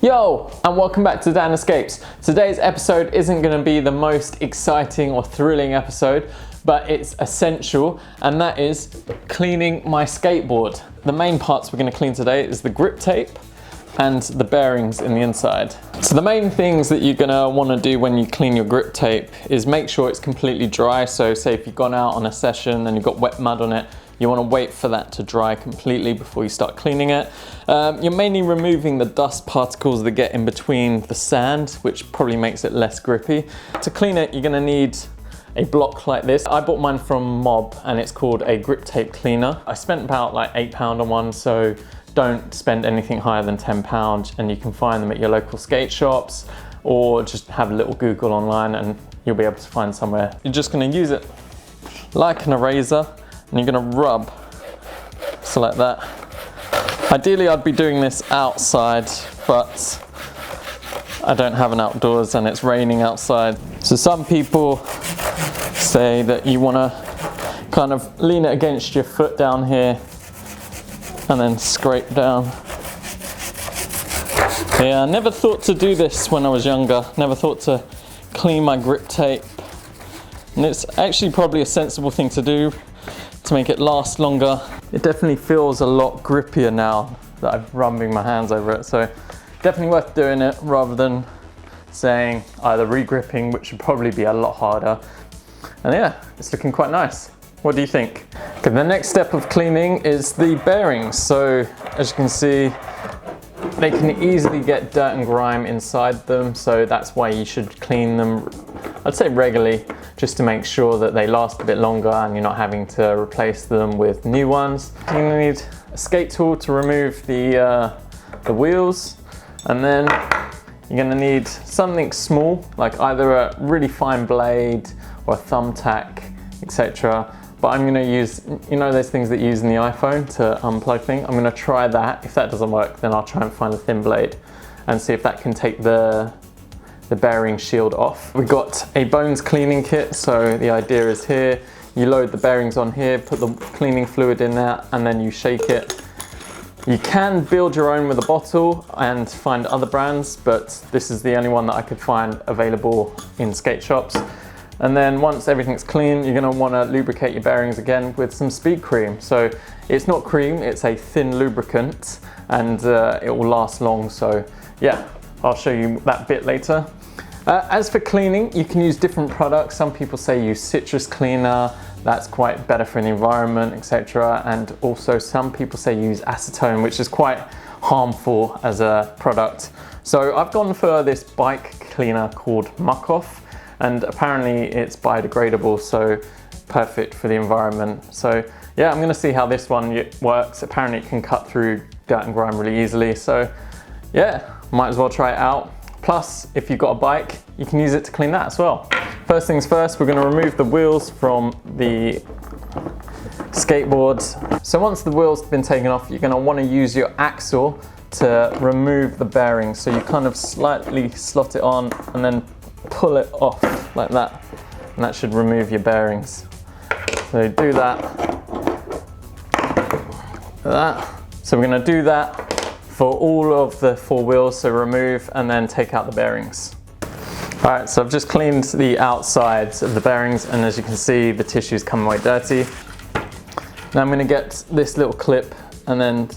Yo, and welcome back to Dan Escapes. Today's episode isn't going to be the most exciting or thrilling episode, but it's essential, and that is cleaning my skateboard. The main parts we're going to clean today is the grip tape and the bearings in the inside. So the main things that you're going to want to do when you clean your grip tape is make sure it's completely dry. So say if you've gone out on a session and you've got wet mud on it, you want to wait for that to dry completely before you start cleaning it. You're mainly removing the dust particles that get in between the sand, which probably makes it less grippy. To clean it, you're going to need a block like this. I bought mine from Mob and it's called a grip tape cleaner. I spent about like £8 on one, so don't spend anything higher than £10, and you can find them at your local skate shops or just have a little Google online and you'll be able to find somewhere. You're just going to use it like an eraser and you're going to rub, so like that. Ideally I'd be doing this outside, but I don't have an outdoors and it's raining outside. So some people say that you want to kind of lean it against your foot down here and then scrape down. Yeah, I never thought to do this when I was younger. Never thought to clean my grip tape. And it's actually probably a sensible thing to do to make it last longer. It definitely feels a lot grippier now that I'm rubbing my hands over it. So definitely worth doing it rather than saying either re-gripping, which would probably be a lot harder. And yeah, it's looking quite nice. What do you think? Okay, the next step of cleaning is the bearings. So as you can see, they can easily get dirt and grime inside them. So that's why you should clean them, I'd say regularly, just to make sure that they last a bit longer and you're not having to replace them with new ones. You're gonna need a skate tool to remove the wheels, and then you're gonna need something small, like either a really fine blade or a thumbtack, etc. But I'm gonna use, you know those things that you use in the iPhone to unplug things? I'm gonna try that. If that doesn't work, then I'll try and find a thin blade and see if that can take the bearing shield off. We've got a bones cleaning kit, so the idea is here, you load the bearings on here, put the cleaning fluid in there, and then you shake it. You can build your own with a bottle and find other brands, but this is the only one that I could find available in skate shops. And then once everything's clean, you're going to want to lubricate your bearings again with some speed cream. So it's not cream, it's a thin lubricant, and it will last long. So yeah, I'll show you that bit later. As for cleaning, you can use different products. Some people say use citrus cleaner, that's quite better for the environment, etc. And also some people say use acetone, which is quite harmful as a product. So I've gone for this bike cleaner called Muck Off, and apparently it's biodegradable, so perfect for the environment. So yeah, I'm gonna see how this one works. Apparently it can cut through dirt and grime really easily. So yeah, might as well try it out. Plus, if you've got a bike, you can use it to clean that as well. First things first, we're gonna remove the wheels from the skateboards. So once the wheels have been taken off, you're gonna wanna use your axle to remove the bearings. So you kind of slightly slot it on and then pull it off like that. And that should remove your bearings. So do that. So we're gonna do that for all of the 4 wheels, so remove and then take out the bearings. All right, so I've just cleaned the outsides of the bearings, and as you can see, the tissue's come away dirty. Now I'm gonna get this little clip, and then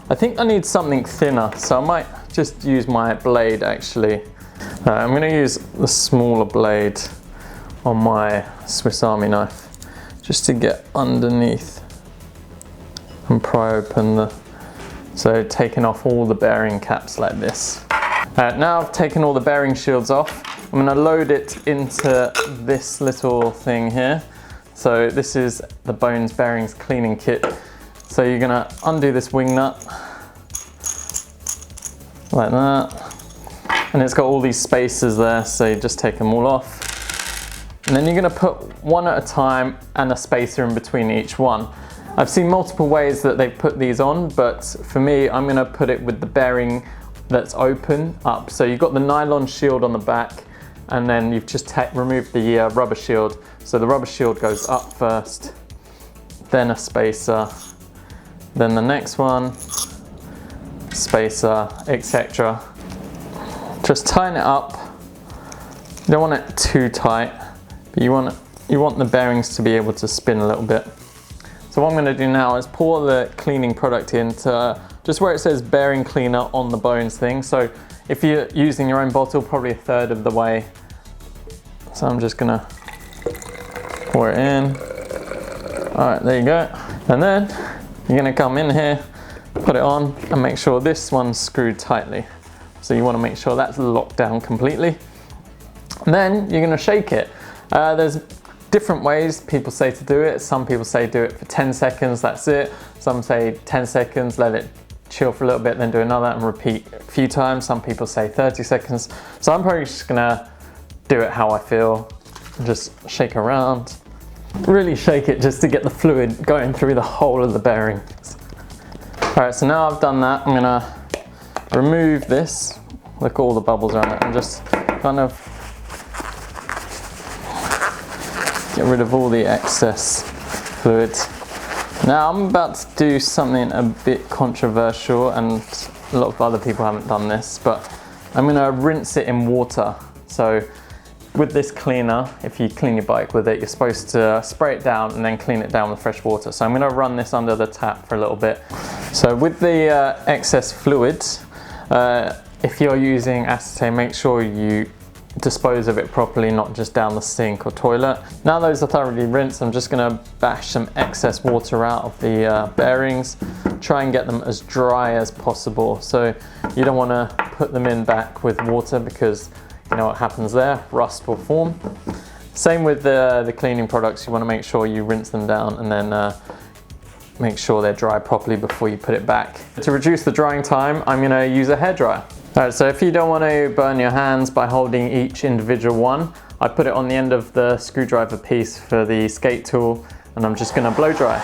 I think I need something thinner, so I might just use my blade actually. I'm gonna use the smaller blade on my Swiss Army knife, just to get underneath and pry open the, so taking off all the bearing caps like this. Now I've taken all the bearing shields off, I'm going to load it into this little thing here. So this is the Bones Bearings Cleaning Kit. So you're going to undo this wing nut, like that. And it's got all these spacers there, so you just take them all off. And then you're going to put one at a time and a spacer in between each one. I've seen multiple ways that they put these on, but for me, I'm gonna put it with the bearing that's open up. So you've got the nylon shield on the back, and then you've just removed the rubber shield. So the rubber shield goes up first, then a spacer, then the next one, spacer, etc. Just tighten it up. You don't want it too tight, but you want the bearings to be able to spin a little bit. So what I'm going to do now is pour the cleaning product into just where it says bearing cleaner on the bones thing. So if you're using your own bottle, probably a third of the way. So I'm just going to pour it in. All right, there you go. And then you're going to come in here, put it on, and make sure this one's screwed tightly. So you want to make sure that's locked down completely. And then you're going to shake it. There's different ways people say to do it. Some people say do it for 10 seconds, that's it. Some say 10 seconds, let it chill for a little bit, then do another and repeat a few times. Some people say 30 seconds. So I'm probably just gonna do it how I feel and just shake around. Really shake it just to get the fluid going through the whole of the bearings. All right, so now I've done that, I'm gonna remove this. Look at all the bubbles around it and just kind of get rid of all the excess fluid. Now I'm about to do something a bit controversial, and a lot of other people haven't done this, but I'm going to rinse it in water. So with this cleaner, if you clean your bike with it, you're supposed to spray it down and then clean it down with fresh water. So I'm going to run this under the tap for a little bit. So with the excess fluid, if you're using acetate, make sure you dispose of it properly, not just down the sink or toilet. Now those are thoroughly rinsed, I'm just going to bash some excess water out of the bearings. Try and get them as dry as possible. So you don't want to put them in back with water, because you know what happens there, rust will form. Same with the cleaning products, you want to make sure you rinse them down and then make sure they're dry properly before you put it back. To reduce the drying time, I'm going to use a hairdryer. Alright, so if you don't want to burn your hands by holding each individual one, I put it on the end of the screwdriver piece for the skate tool, and I'm just going to blow dry.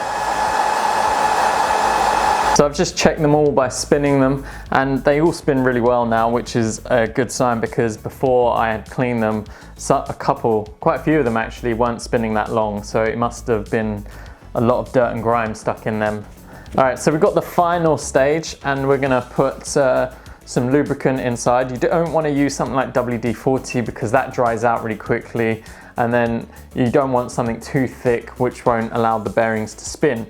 So I've just checked them all by spinning them, and they all spin really well now, which is a good sign, because before I had cleaned them, quite a few of them actually weren't spinning that long, so it must have been a lot of dirt and grime stuck in them. Alright, so we've got the final stage, and we're going to put some lubricant inside. You don't want to use something like WD-40 because that dries out really quickly, and then you don't want something too thick which won't allow the bearings to spin.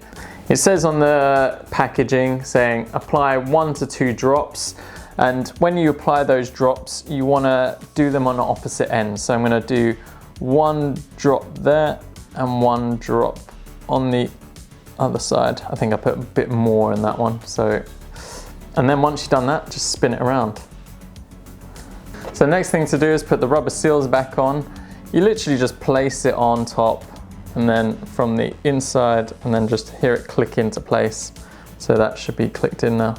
It says on the packaging saying apply 1 to 2 drops, and when you apply those drops you want to do them on the opposite ends. So I'm going to do 1 drop there and 1 drop on the other side. I think I put a bit more in that one. And then once you've done that, just spin it around. So the next thing to do is put the rubber seals back on. You literally just place it on top, and then from the inside, and then just hear it click into place. So that should be clicked in now.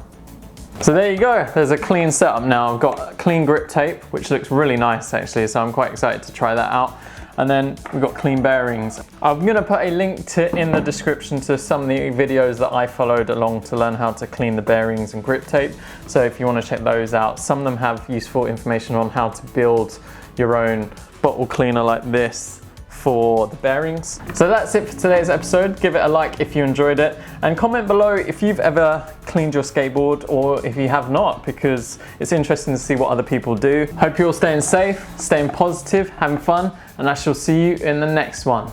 So there you go, there's a clean setup now. I've got clean grip tape, which looks really nice actually, so I'm quite excited to try that out. And then we've got clean bearings. I'm gonna put a link in the description to some of the videos that I followed along to learn how to clean the bearings and grip tape. So if you wanna check those out, some of them have useful information on how to build your own bottle cleaner like this for the bearings. So that's it for today's episode. Give it a like if you enjoyed it, and comment below if you've ever cleaned your skateboard or if you have not, because it's interesting to see what other people do. Hope you're all staying safe, staying positive, having fun, and I shall see you in the next one.